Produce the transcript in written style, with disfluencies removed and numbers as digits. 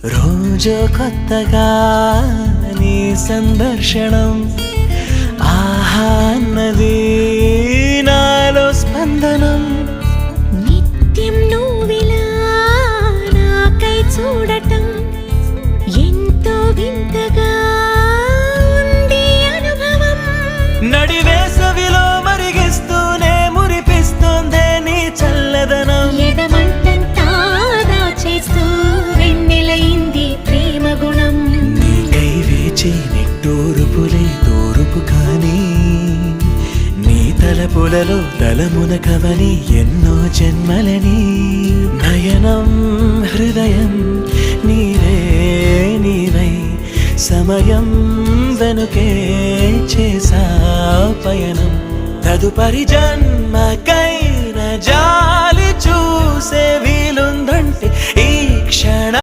రోజు కొత్తగా నీ సందర్శనం ఆహా అన్నది నాలో స్పందనం నిత్యం నువ్విలా నాకై చూడటం ఎంతో వింతగా ఉంది అనుభవం. నడివేసవిలో మరిగిస్తూనే మురిపిస్తోందే నీ చల్లదనం. ఎదమంటంతా దాచేస్తూ వెన్నెలయింది ప్రేమ గుణం. నీకై వేచి నిట్టూరుపులే తూరుపు కానీ నీ తలపులలో తలమునకవని ఎన్నో జన్మలని. నయనం హృదయం నీవే నీవై సమయం వెనుకే చేసా పయనం. తదుపరి జన్మకైన జాలి చూసే వీలుందంటే ఈ క్షణ